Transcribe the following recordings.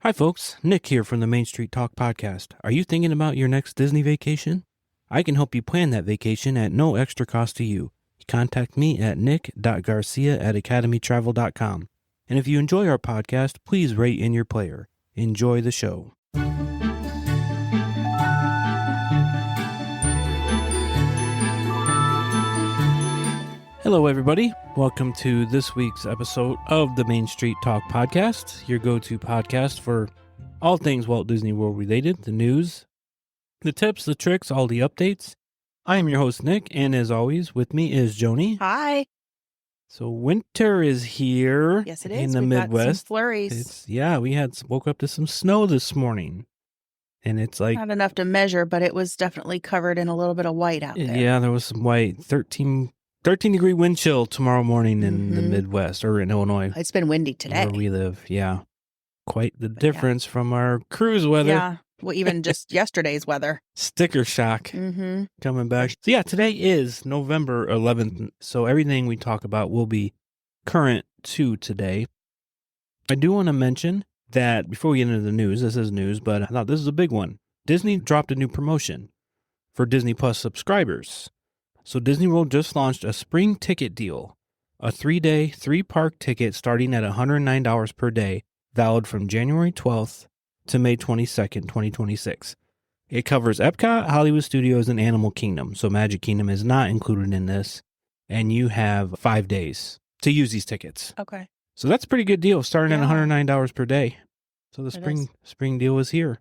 Hi, folks. Nick here from the Main Street Talk podcast. Are you thinking about your next Disney vacation? I can help you plan that vacation at no extra cost to you. Contact me at nick.garcia@academytravel.com. And if you enjoy our podcast, please rate in your player. Enjoy the show. Hello, everybody. Welcome to this week's episode of the Main Street Talk podcast, your go-to podcast for all things Walt Disney World related, the news, the tips, the tricks, all the updates. I am your host, Nick, and as always, with me is Joni. Hi. So winter is here. Yes, it is. In the We've Midwest. got some flurries. We woke up to some snow this morning, and it's like Not enough to measure, but it was definitely covered in a little bit of white out there. Yeah, there was some white. 13 degree wind chill tomorrow morning in the Midwest, or in Illinois. It's been windy today. Where we live, yeah. Quite the difference from our cruise weather. Yeah, well, even just yesterday's weather. Sticker shock coming back. So yeah, today is November 11th, so everything we talk about will be current to today. I do want to mention that before we get into the news, this is news, but I thought this is a big one. Disney dropped a new promotion for Disney Plus subscribers. So Disney World just launched a spring ticket deal, a 3-day, 3-park ticket starting at $109 per day, valid from January 12th to May 22nd, 2026. It covers Epcot, Hollywood Studios, and Animal Kingdom. So Magic Kingdom is not included in this, and you have 5 days to use these tickets. Okay. So that's a pretty good deal, starting at $109 per day. So the spring deal is here.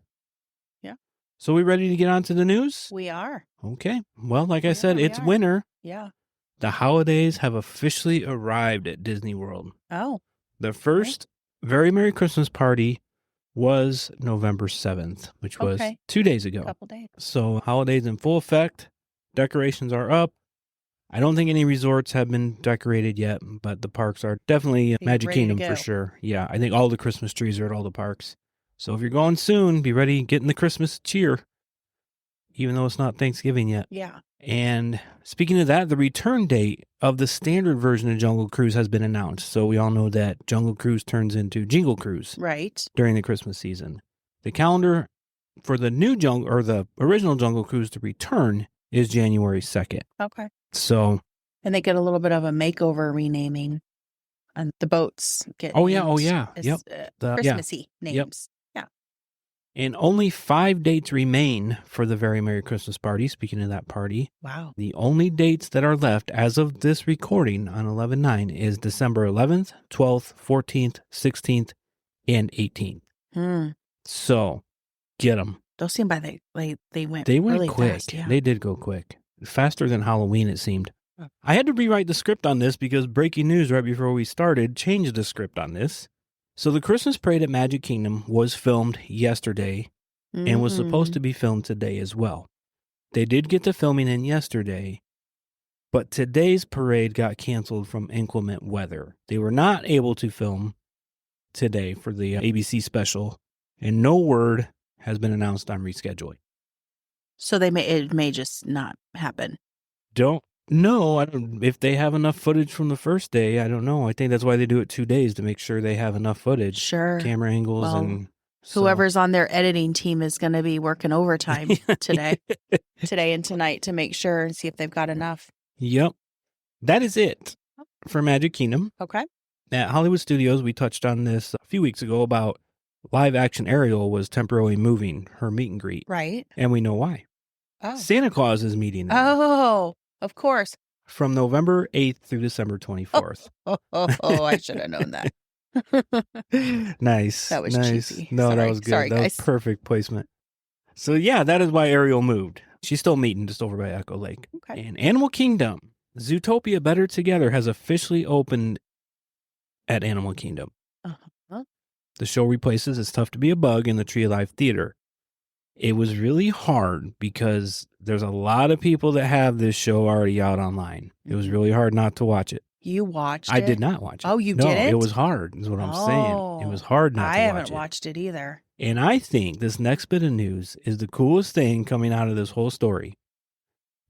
Yeah. So we ready to get on to the news? We are. Okay. Well, like I said, it's winter. Yeah. The holidays have officially arrived at Disney World. Oh. The first Very Merry Christmas party was November 7th, which was 2 days ago. Couple days. So holidays in full effect. Decorations are up. I don't think any resorts have been decorated yet, but the parks are definitely Magic Kingdom for sure. Yeah, I think all the Christmas trees are at all the parks. So if you're going soon, be ready, get in the Christmas cheer, even though it's not Thanksgiving yet. Yeah. And speaking of that, the return date of the standard version of Jungle Cruise has been announced. So we all know that Jungle Cruise turns into Jingle Cruise during the Christmas season. The calendar for the new Jungle, or the original Jungle Cruise to return, is January 2nd. Okay. So. And they get a little bit of a makeover renaming. And the boats get Christmassy names. Yep. Yeah. And only 5 dates remain for the Very Merry Christmas party. Speaking of that party. Wow. The only dates that are left as of this recording on 11/9 is December 11th, 12th, 14th, 16th, and 18th. So, get them. Those seem by they went really quick. Fast, yeah. They did go quick. Faster than Halloween, it seemed. Oh. I had to rewrite the script on this because breaking news right before we started changed the script on this. So the Christmas parade at Magic Kingdom was filmed yesterday and was supposed to be filmed today as well. They did get the filming in yesterday, but today's parade got canceled from inclement weather. They were not able to film today for the ABC special, and no word has been announced on rescheduling. So it may just not happen. Don't know. If they have enough footage from the first day, I don't know. I think that's why they do it 2 days, to make sure they have enough footage. Sure. Camera angles and whoever's on their editing team is going to be working overtime today and tonight to make sure and see if they've got enough. Yep. That is it for Magic Kingdom. Okay. At Hollywood Studios, we touched on this a few weeks ago about live action Ariel was temporarily moving her meet and greet. Right. And we know why. Oh. Santa Claus is meeting them. Oh, of course. From November 8th through December 24th. I should have known that. Nice. That was cheesy. No, Sorry. that was good. Sorry, that was perfect placement. So yeah, that is why Ariel moved. She's still meeting just over by Echo Lake. Okay. And Animal Kingdom, Zootopia Better Together has officially opened at Animal Kingdom. Uh-huh. The show replaces It's Tough to Be a Bug in the Tree of Life Theater. It was really hard because there's a lot of people that have this show already out online. It was really hard not to watch it. You watched it? I did not watch it. Oh, you didn't? No, it was hard, is what I'm saying. It was hard not to watch it. I haven't watched it either. And I think this next bit of news is the coolest thing coming out of this whole story.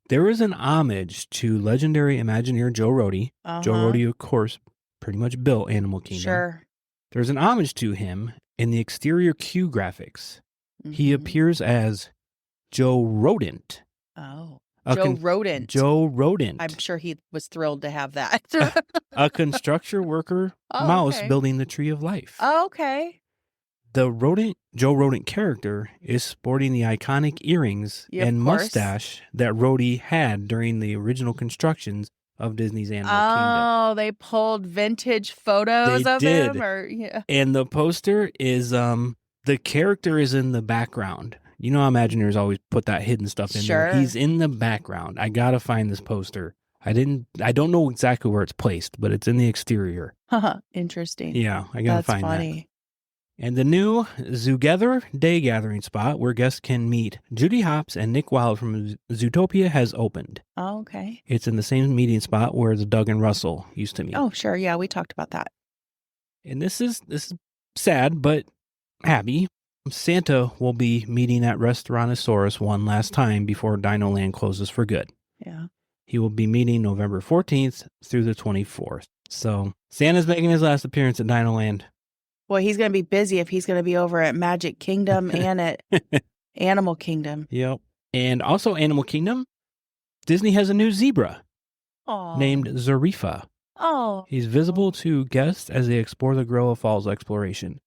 There is an homage to legendary Imagineer Joe Rohde. Joe Rohde, of course, pretty much built Animal Kingdom. Sure. There's an homage to him In the exterior Q graphics, he Mhm. appears as Joe Rodent. Oh, Joe Rodent. Joe Rodent. I'm sure he was thrilled to have that. A construction worker mouse building the Tree of Life. Oh, okay. The Joe Rodent character is sporting the iconic earrings and mustache that Rhodey had during the original constructions of Disney's Animal Kingdom. Oh, they pulled vintage photos of him? And the poster is, the character is in the background. You know how Imagineers always put that hidden stuff in there. He's in the background. I gotta find this poster. I don't know exactly where it's placed, but it's in the exterior. Interesting. Yeah, I gotta find that. And the new Zoogether Day Gathering spot where guests can meet Judy Hopps and Nick Wilde from Zootopia has opened. Oh, okay. It's in the same meeting spot where the Doug and Russell used to meet. Oh, sure. Yeah, we talked about that. And this is sad, but happy. Santa will be meeting at Restaurantosaurus one last time before Dino Land closes for good. Yeah. He will be meeting November 14th through the 24th. So Santa's making his last appearance at Dino Land. Well, he's going to be busy if he's going to be over at Magic Kingdom and at Animal Kingdom. Yep. And also Animal Kingdom, Disney has a new zebra named Zarifa. Oh. He's visible to guests as they explore the Gorilla Falls exploration.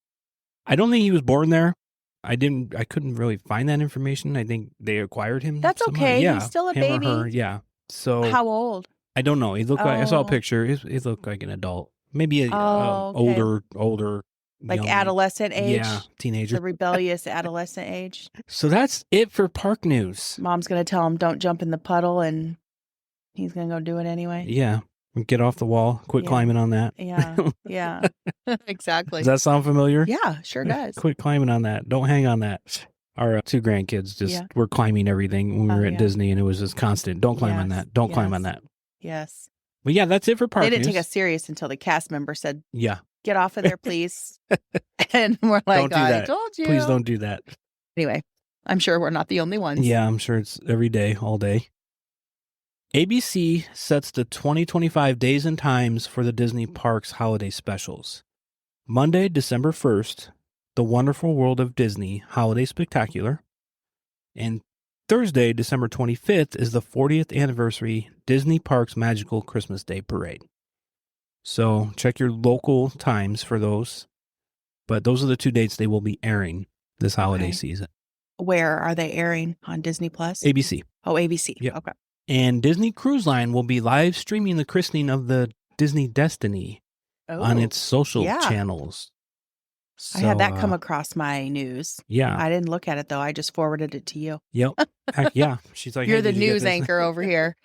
I don't think he was born there. I couldn't really find that information. I think they acquired him. That's somehow. okay. Yeah, he's still a him baby. Or her. Yeah. So how old? I don't know. He looked like, I saw a picture. He looked like an adult. Maybe older. Like young, adolescent age? Yeah, teenager. The rebellious adolescent age. So that's it for park news. Mom's going to tell him don't jump in the puddle and he's going to go do it anyway. Yeah. Get off the wall. Quit climbing on that. Yeah. Yeah. Exactly. Does that sound familiar? Yeah, sure does. Quit climbing on that. Don't hang on that. Our two grandkids just were climbing everything when we were at Disney, and it was just constant. Don't climb on that. Don't climb on that. Yes. But yeah, that's it for park news. They didn't take us serious until the cast member said, yeah, get off of there, please. And we're like, don't do that. I told you. Please don't do that. Anyway, I'm sure we're not the only ones. Yeah, I'm sure it's every day, all day. ABC sets the 2025 days and times for the Disney Parks holiday specials. Monday, December 1st, The Wonderful World of Disney Holiday Spectacular. And Thursday, December 25th, is the 40th anniversary Disney Parks Magical Christmas Day Parade. So check your local times for those. But those are the 2 dates they will be airing this holiday season. Where are they airing? On Disney Plus? ABC. Oh, ABC. Yep. Okay. And Disney Cruise Line will be live streaming the christening of the Disney Destiny on its social channels. So, I had that come across my news. Yeah. I didn't look at it, though. I just forwarded it to you. Yep. Yeah. She's like, you're hey, the news anchor over here.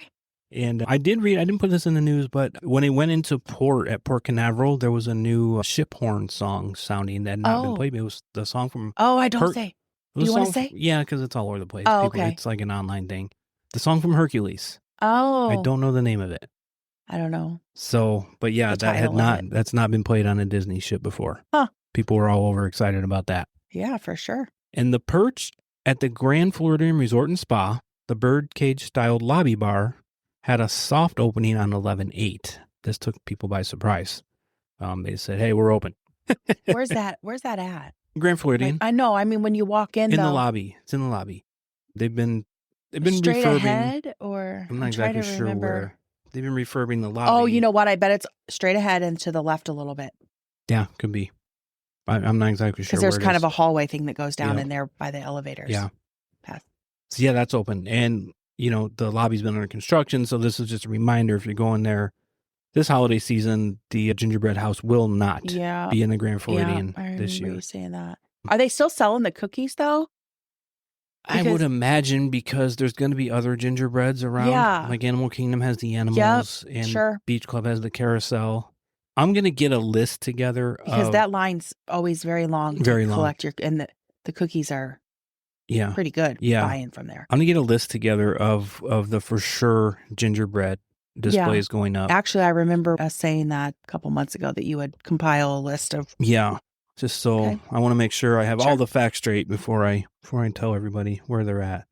And I didn't put this in the news, but when it went into port at Port Canaveral, there was a new ship horn song sounding that had not been played. It was the song from... Oh, I don't say. Do you want to say? Yeah, because it's all over the place. Oh, okay. It's like an online thing. The song from Hercules. Oh. I don't know the name of it. I don't know. So, but yeah, that's not been played on a Disney ship before. Huh. People were all overexcited about that. Yeah, for sure. And the perch at the Grand Floridian Resort and Spa, the birdcage-styled lobby bar, had a soft opening on 11/8. This took people by surprise. They said, "Hey, we're open." Where's that at? Grand Floridian. I know. I mean, when you walk in, the lobby. It's in the lobby. They've been straight refurbing. Ahead, or I'm not exactly sure where. They've been refurbing the lobby. Oh, you know what? I bet it's straight ahead and to the left a little bit. Yeah, could be. I'm not exactly sure. Because there's kind of a hallway thing that goes down in there by the elevators. Yeah. So yeah, that's open. And, you know, the lobby's been under construction. So this is just a reminder, if you're going there this holiday season, the gingerbread house will not be in the Grand Floridian this year. I remember you saying that. Are they still selling the cookies, though? I would imagine, because there's going to be other gingerbreads around. Yeah. Like Animal Kingdom has the animals, and Beach Club has the carousel. I'm going to get a list together. Because that line's always very long to collect your, and the cookies are pretty good buying from there. I'm going to get a list together of the for sure gingerbread displays going up. Actually, I remember us saying that a couple months ago, that you would compile a list of. Yeah. Just so I want to make sure I have all the facts straight before I tell everybody where they're at.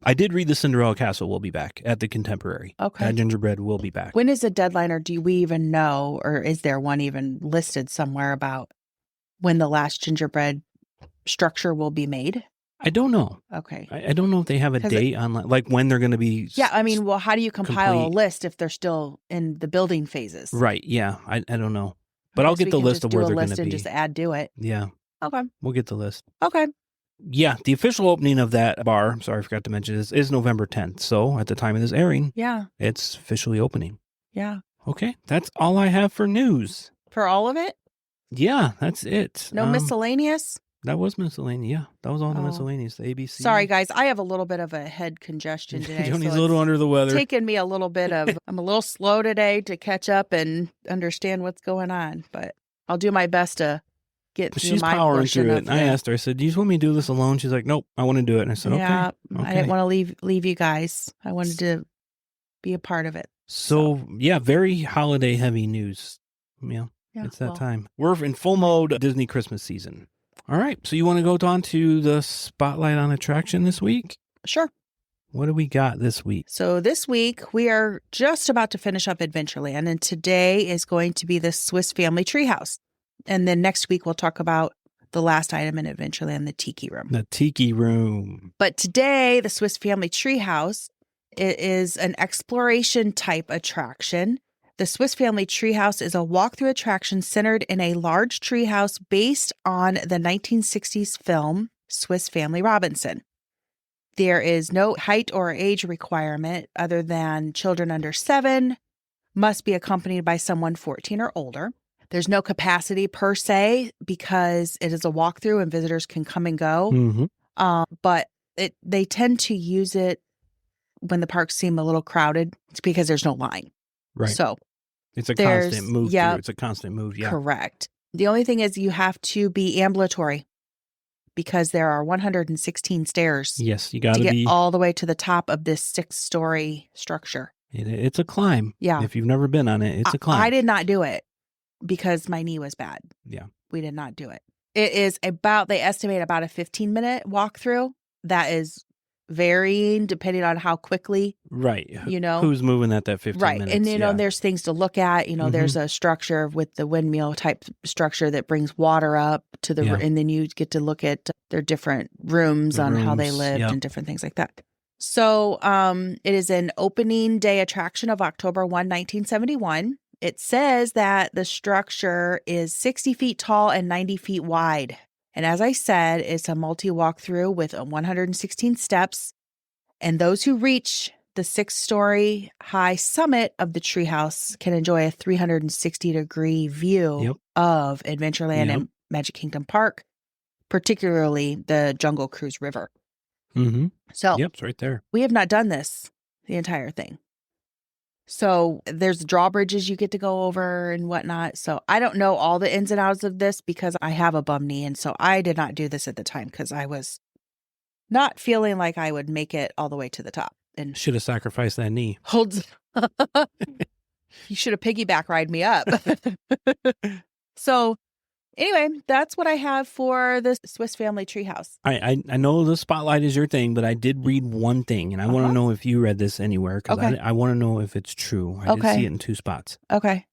I did read the Cinderella Castle will be back at the Contemporary. Okay. That gingerbread will be back. When is the deadline, or do we even know, or is there one even listed somewhere about when the last gingerbread structure will be made? I don't know. Okay. I don't know if they have a date on like when they're going to be. Yeah, I mean, well, how do you compile complete. a list if they're still in the building phases? Right. Yeah. I don't know. But Okay, I'll get the list of where they're going to and be. just add to it. Yeah. Okay. We'll get the list. Okay. Yeah. The official opening of that bar, I'm sorry, I forgot to mention this, is November 10th. So at the time of this airing, Yeah. it's officially opening. Yeah. Okay. That's all I have for news. For all of it? Yeah, that's it. No miscellaneous? That was miscellaneous. Yeah, that was all the miscellaneous. The ABC. Sorry, guys. I have a little bit of a head congestion today. Johnny's a little under the weather. Taking me a little bit of, I'm a little slow today to catch up and understand what's going on, but I'll do my best to get through my powering portion through it. of I asked her, I said, do you just want me to do this alone? She's like, nope, I want to do it. And I said, yeah, okay. I didn't want to leave you guys. I wanted to be a part of it. So yeah, very holiday heavy news. Yeah, it's that time. We're in full mode Disney Christmas season. All right. So you want to go on to the Spotlight on Attraction this week? Sure. What do we got this week? So this week, we are just about to finish up Adventureland, and today is going to be the Swiss Family Treehouse. And then next week, we'll talk about the last item in Adventureland, the Tiki Room. The Tiki Room. But today, the Swiss Family Treehouse is an exploration type attraction. The Swiss Family Treehouse is a walkthrough attraction centered in a large treehouse based on the 1960s film Swiss Family Robinson. There is no height or age requirement other than children under 7 must be accompanied by someone 14 or older. There's no capacity per se because it is a walkthrough and visitors can come and go. Mm-hmm. But they tend to use it when the parks seem a little crowded. It's because there's no line. Right. So it's a constant move through. It's a constant move. Yeah. Correct. The only thing is you have to be ambulatory because there are 116 stairs. Yes, you got to get all the way to the top of this 6-story structure. It's a climb. Yeah. If you've never been on it, it's a climb. I did not do it because my knee was bad. Yeah. We did not do it. It is they estimate about a 15-minute walkthrough. That is varying depending on how quickly. Right. Who's moving at that 15 right. minutes. And, there's things to look at. There's a structure with the windmill type structure that brings water up to the, and then you get to look at their different rooms on how they lived and different things like that. So it is an opening day attraction of October 1, 1971. It says that the structure is 60 feet tall and 90 feet wide. And as I said, it's a multi-walkthrough with 116 steps. And those who reach the 6-story high summit of the treehouse can enjoy a 360-degree view of Adventureland and Magic Kingdom Park, particularly the Jungle Cruise River. Mm-hmm. So it's right there. We have not done this, the entire thing. So there's drawbridges you get to go over and whatnot. So I don't know all the ins and outs of this because I have a bum knee. And so I did not do this at the time because I was not feeling like I would make it all the way to the top. And should have sacrificed that knee. You should have piggyback ride me up. So anyway, that's what I have for the Swiss Family Treehouse. I know the Spotlight is your thing, but I did read one thing, and I want to know if you read this anywhere, because I want to know if it's true. I did see it in 2 spots. Okay.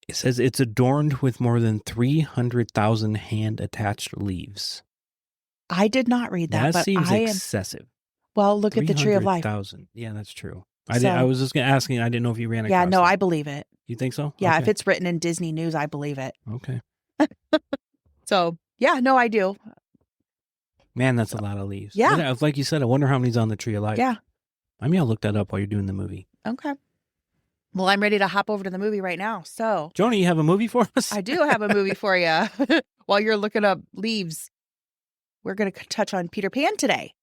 It says it's adorned with more than 300,000 hand-attached leaves. I did not read that. That seems excessive. Well, look at the Tree of Life. 300,000. Yeah, that's true. I was just asking. I didn't know if you ran across it. I believe it. You think so? Yeah, if it's written in Disney News, I believe it. Okay. So, I do. Man, that's a lot of leaves. Yeah. Like you said, I wonder how many's on the Tree of Life. Yeah. I mean, I'll look that up while you're doing the movie. Okay. Well, I'm ready to hop over to the movie right now. So, Joni, you have a movie for us? I do have a movie for you. While you're looking up leaves, we're going to touch on Peter Pan today.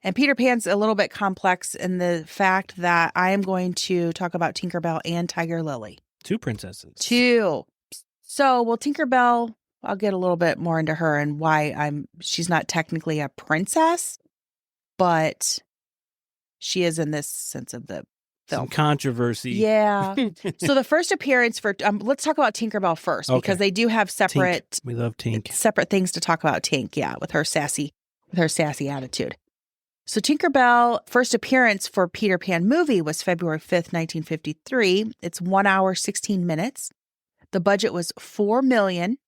And Peter Pan's a little bit complex in the fact that I am going to talk about Tinkerbell and Tiger Lily. 2 princesses. 2. So, Tinkerbell, I'll get a little bit more into her and why she's not technically a princess, but she is in this sense of the film. Some controversy. Yeah. So the first appearance for, let's talk about Tinkerbell first, because they do have separate. Tink. We love Tink. Separate things to talk about Tink, with her sassy attitude. So Tinkerbell first appearance for Peter Pan movie was February 5th, 1953. It's 1 hour, 16 minutes. The budget was $4 million.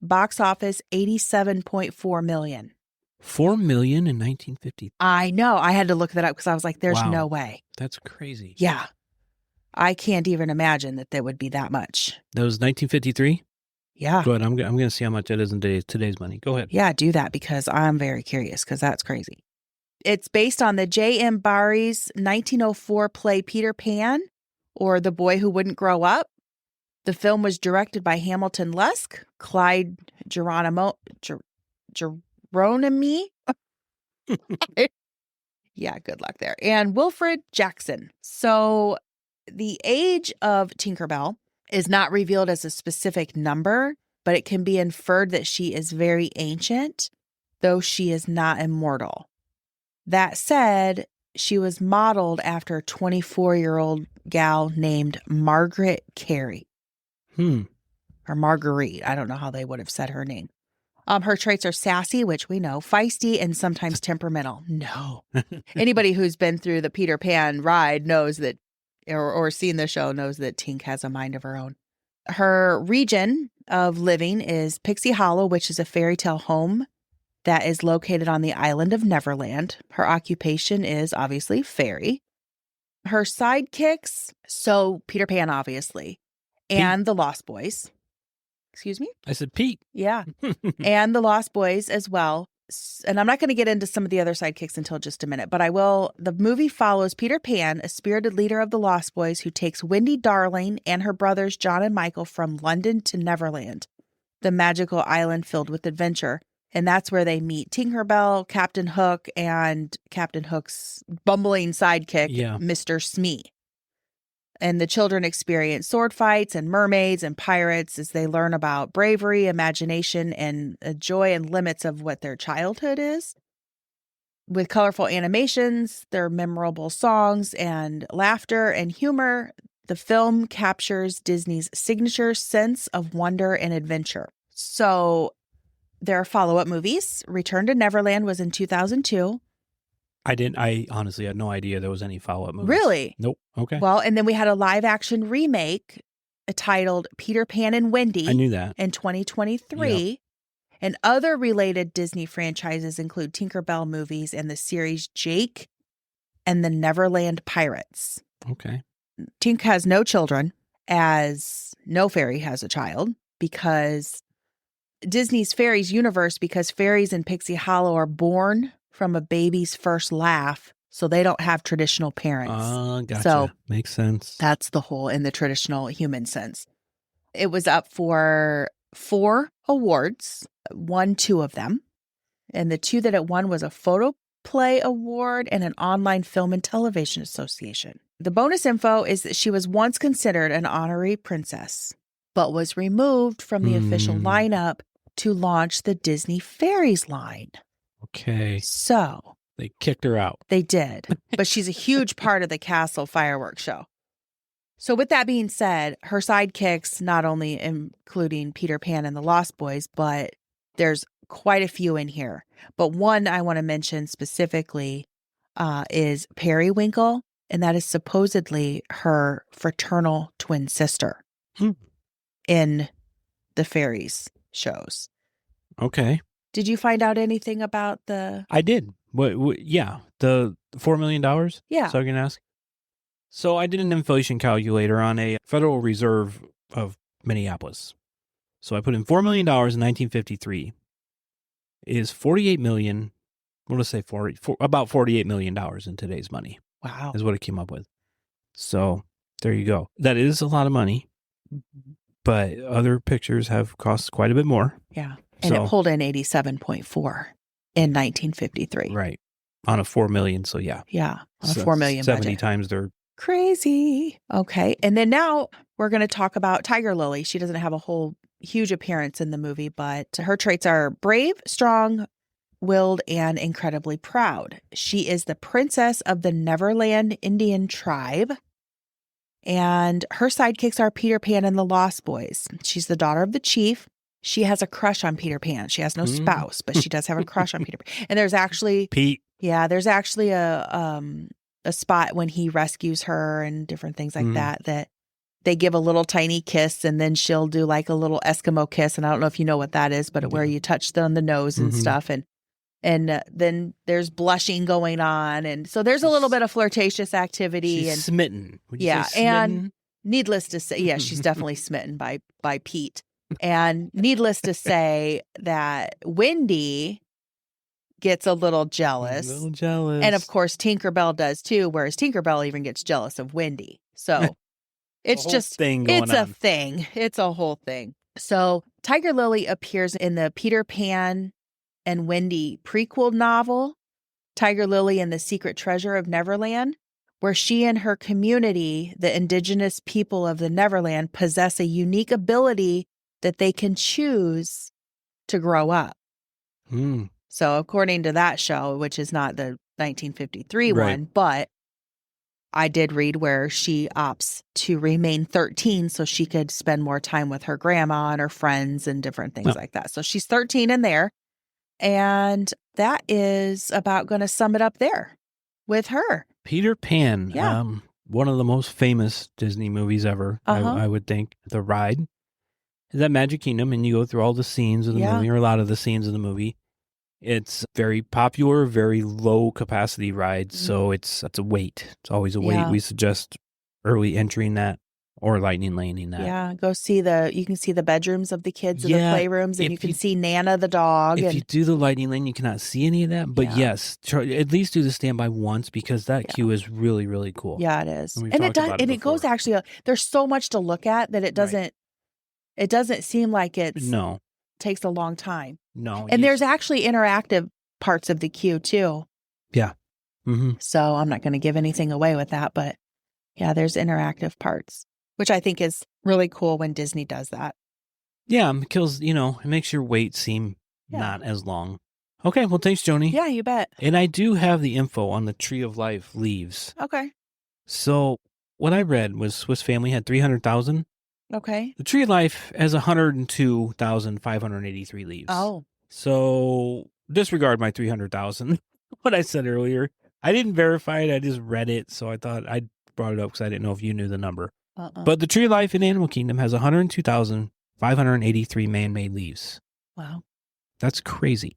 box office, $87.4 million. 4 million in 1950. I know. I had to look that up because I was like, there's no way. That's crazy. Yeah. I can't even imagine that would be that much. That was 1953? Yeah. Go ahead. I'm going to see how much that is in today's money. Go ahead. Yeah, do that because I'm very curious because that's crazy. It's based on the J.M. Barrie's 1904 play Peter Pan, or The Boy Who Wouldn't Grow Up. The film was directed by Hamilton Lusk, Clyde Geronimi. Yeah, good luck there. And Wilfred Jackson. So the age of Tinkerbell is not revealed as a specific number, but it can be inferred that she is very ancient, though she is not immortal. That said, she was modeled after a 24-year-old gal named Margaret Carey. Or Marguerite. I don't know how they would have said her name. Her traits are sassy, which we know, feisty, and sometimes temperamental. No. Anybody who's been through the Peter Pan ride knows that, or seen the show, knows that Tink has a mind of her own. Her region of living is Pixie Hollow, which is a fairy tale home that is located on the island of Neverland. Her occupation is obviously fairy. Her sidekicks, so Peter Pan, obviously, and the Lost Boys. Excuse me? I said Pete. Yeah. And the Lost Boys as well. And I'm not going to get into some of the other sidekicks until just a minute, but I will. The movie follows Peter Pan, a spirited leader of the Lost Boys who takes Wendy Darling and her brothers John and Michael from London to Neverland, the magical island filled with adventure. And that's where they meet Tinkerbell, Captain Hook, and Captain Hook's bumbling sidekick, Mr. Smee. And the children experience sword fights and mermaids and pirates as they learn about bravery, imagination, and the joy and limits of what their childhood is. With colorful animations, their memorable songs and laughter and humor, the film captures Disney's signature sense of wonder and adventure. So there are follow-up movies. Return to Neverland was in 2002. I honestly had no idea there was any follow-up movies. Really? Nope. Okay. Well, and then we had a live-action remake titled Peter Pan and Wendy. I knew that. In 2023. Yep. And other related Disney franchises include Tinkerbell movies and the series Jake and the Neverland Pirates. Okay. Tink has no children, as no fairy has a child, because Disney's fairies universe, because fairies in Pixie Hollow are born from a baby's first laugh, so they don't have traditional parents. Gotcha. So makes sense. That's the whole in the traditional human sense. It was up for 4 awards, won 2 of them. And the 2 that it won was a Photo Play Award and an Online Film and Television Association. The bonus info is that she was once considered an honorary princess, but was removed from the official lineup to launch the Disney Fairies line. Okay. So they kicked her out. They did. But she's a huge part of the Castle fireworks show. So with that being said, her sidekicks, not only including Peter Pan and the Lost Boys, but there's quite a few in here. But one I want to mention specifically is Periwinkle, and that is supposedly her fraternal twin sister in the fairies shows. Okay. Did you find out anything about the... I did. What yeah. The $4 million? Yeah. So I can ask. So I did an inflation calculator on a Federal Reserve of Minneapolis. So I put in $4 million in 1953 is 48 million. We'll just say about $48 million in today's money. Wow. Is what it came up with. So there you go. That is a lot of money, but other pictures have cost quite a bit more. Yeah. And it pulled in 87.4 in 1953. Right. On a 4 million. So yeah. Yeah. On a 4 million 70 budget. times their... Crazy. Okay. And then now we're going to talk about Tiger Lily. She doesn't have a whole huge appearance in the movie, but her traits are brave, strong, willed, and incredibly proud. She is the princess of the Neverland Indian tribe. And her sidekicks are Peter Pan and the Lost Boys. She's the daughter of the chief. She has a crush on Peter Pan. She has no spouse, but she does have a crush on Peter Pan. And there's actually... Pete. Yeah, there's actually a spot when he rescues her and different things like that they give a little tiny kiss, and then she'll do like a little Eskimo kiss. And I don't know if you know what that is, but where you touch them on the nose and stuff. And then there's blushing going on. And so there's a little bit of flirtatious activity. She's and smitten. Would you say smitten? And needless to say, yeah, she's definitely smitten by Pete. And needless to say that Wendy gets a little jealous. And of course, Tinkerbell does too, whereas Tinkerbell even gets jealous of Wendy. So it's just it's a thing. It's a whole thing. So Tiger Lily appears in the Peter Pan and Wendy prequel novel, Tiger Lily and the Secret Treasure of Neverland, where she and her community, the indigenous people of the Neverland, possess a unique ability that they can choose to grow up. So according to that show, which is not the 1953 one, but I did read where she opts to remain 13 so she could spend more time with her grandma and her friends and different things like that. So she's 13 in there. And that is about going to sum it up there with her. Peter Pan. Yeah. One of the most famous Disney movies ever, I would think. The ride is at Magic Kingdom, and you go through all the scenes of the movie, or a lot of the scenes of the movie. It's very popular, very low capacity ride, so it's a wait. It's always a wait. We suggest early entering that or lightning laning that. Yeah, go see you can see the bedrooms of the kids in the playrooms, and you can see Nana the dog. If you do the lightning lane, you cannot see any of that, but yes, at least do the standby once, because that queue is really, really cool. Yeah, it is. And it goes actually, there's so much to look at that it doesn't seem like takes a long time. No. And there's actually interactive parts of the queue too. Yeah. So I'm not going to give anything away with that, but yeah, there's interactive parts, which I think is really cool when Disney does that. Yeah, because, it makes your wait seem not as long. Okay, well, thanks, Joni. Yeah, you bet. And I do have the info on the Tree of Life leaves. Okay. So what I read was Swiss Family had 300,000. Okay. The Tree of Life has 102,583 leaves. Oh. So disregard my 300,000, what I said earlier. I didn't verify it. I just read it. So I thought I brought it up because I didn't know if you knew the number. But the Tree of Life in Animal Kingdom has 102,583 man-made leaves. Wow. That's crazy.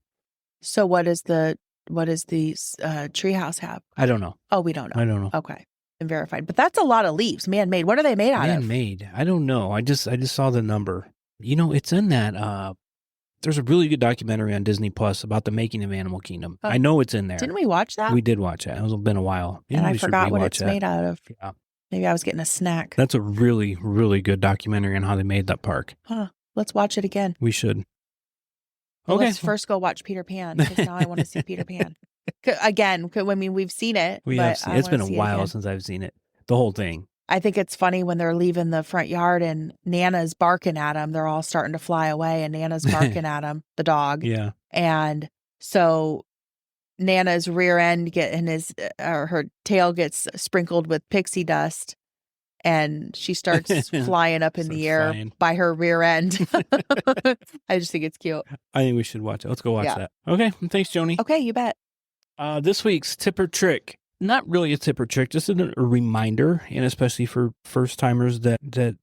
So what does the Treehouse have? I don't know. Oh, we don't know. I don't know. Okay. And verified. But that's a lot of leaves, man-made. What are they made out of? Man-made. I don't know. I just saw the number. It's in that there's a really good documentary on Disney Plus about the making of Animal Kingdom. I know it's in there. Didn't we watch that? We did watch it. It's been a while. And I forgot what it's made out of. Yeah. Maybe I was getting a snack. That's a really, really good documentary on how they made that park. Huh. Let's watch it again. We should. Well, let's first go watch Peter Pan, because now I want to see Peter Pan. Again, we've seen it. It's been a while since I've seen it. The whole thing. I think it's funny when they're leaving the front yard and Nana's barking at them. They're all starting to fly away, and Nana's barking at them, the dog. Yeah. And so Nana's rear end her tail gets sprinkled with pixie dust, and she starts flying up in the air by her rear end. I just think it's cute. I think we should watch it. Let's go watch that. Okay. Thanks, Joni. Okay, you bet. This week's tip or trick. Not really a tip or trick, just a reminder, and especially for first-timers that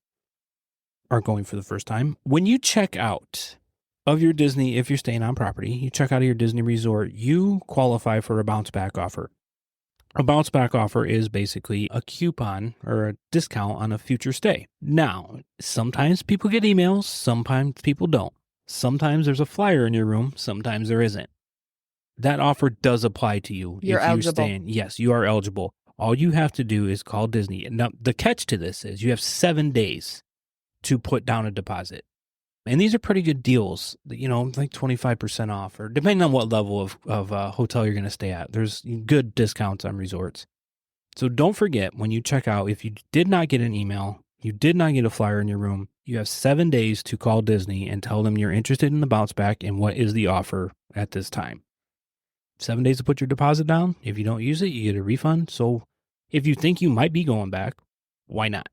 are going for the first time. When you check out of your Disney, if you're staying on property, you check out of your Disney resort, you qualify for a bounce back offer. A bounce back offer is basically a coupon or a discount on a future stay. Now, sometimes people get emails, sometimes people don't. Sometimes there's a flyer in your room, sometimes there isn't. That offer does apply to you. You're eligible. Yes, you are eligible. All you have to do is call Disney. Now, the catch to this is you have 7 days to put down a deposit. And these are pretty good deals, like 25% off, or depending on what level of hotel you're going to stay at. There's good discounts on resorts. So don't forget, when you check out, if you did not get an email, you did not get a flyer in your room, you have 7 days to call Disney and tell them you're interested in the bounce back and what is the offer at this time. 7 days to put your deposit down. If you don't use it, you get a refund. So if you think you might be going back, why not?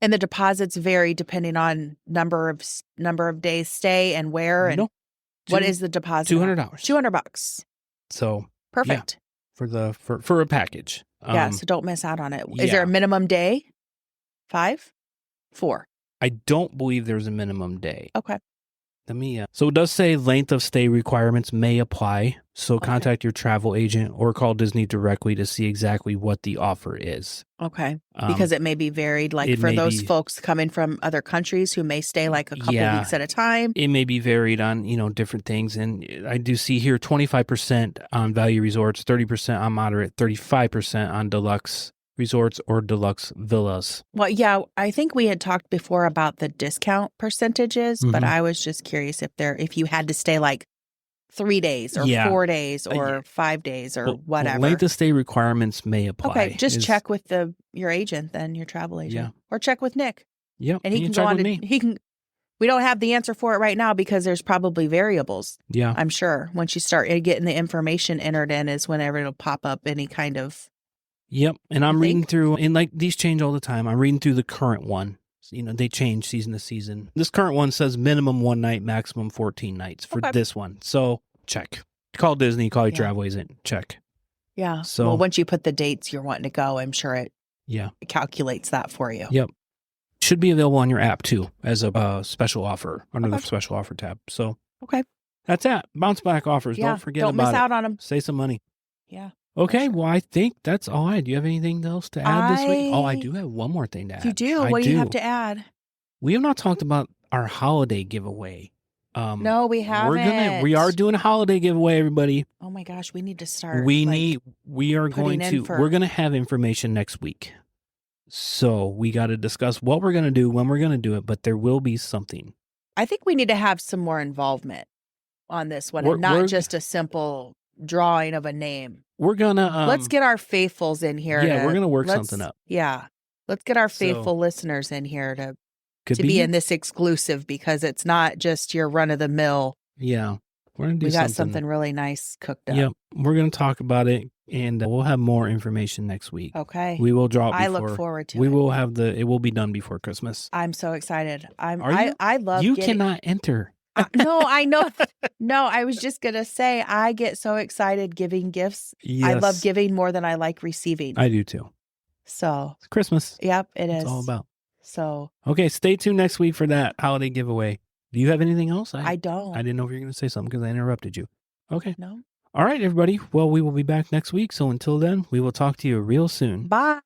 And the deposits vary depending on number of days stay and where. And what is the deposit? $200. $200. So perfect for a package. So don't miss out on it. Is there a minimum day? 5? 4. I don't believe there's a minimum day. Okay. Let me, so it does say length of stay requirements may apply. So contact your travel agent or call Disney directly to see exactly what the offer is. Okay. Because it may be varied, like for those folks coming from other countries who may stay like a couple weeks at a time. It may be varied on, different things. And I do see here 25% on value resorts, 30% on moderate, 35% on deluxe resorts or deluxe villas. Well, yeah, I think we had talked before about the discount percentages, but I was just curious if you had to stay like 3 days or 4 days or 5 days or whatever. Length of stay requirements may apply. Okay, just check with your agent then, your travel agent. Or check with Nick. Yep. And he can go on to we don't have the answer for it right now because there's probably variables. Yeah. I'm sure. Once you start getting the information entered in is whenever it'll pop up any kind of. Yep. And I'm reading through, and like these change all the time. I'm reading through the current one. They change season to season. This current one says minimum 1 night, maximum 14 nights for this one. So check. Call Disney, call your travel agent, check. Yeah. So once you put the dates you're wanting to go, I'm sure it calculates that for you. Yep. Should be available on your app too as a special offer under the special offer tab. So that's that. Bounce back offers. Don't forget about it. Don't miss out on them. Save some money. Yeah. Okay, well, I think that's all I had. Do you have anything else to add this week? Oh, I do have one more thing to add. You do? What do you have to add? We have not talked about our holiday giveaway. No, we haven't. We are doing a holiday giveaway, everybody. Oh my gosh, we need to start. We're going to have information next week. So we got to discuss what we're going to do, when we're going to do it, but there will be something. I think we need to have some more involvement on this one and not just a simple drawing of a name. We're gonna let's get our faithfuls in here. Yeah, we're gonna work something up. Yeah, let's get our faithful listeners in here to be in this exclusive because it's not just your run of the mill. Yeah, we're gonna do. We got something really nice cooked up. Yep, we're gonna talk about it, and we'll have more information next week. Okay, we will drop. I look forward to it. We will have it will be done before Christmas. I'm so excited. I love. You cannot enter. No, I know. No, I was just going to say, I get so excited giving gifts. Yes. I love giving more than I like receiving. I do too. So. It's Christmas. Yep, it is. It's all about. So. Okay, stay tuned next week for that holiday giveaway. Do you have anything else? I don't. I didn't know if you were going to say something because I interrupted you. Okay. No. All right, everybody. Well, we will be back next week. So until then, we will talk to you real soon. Bye.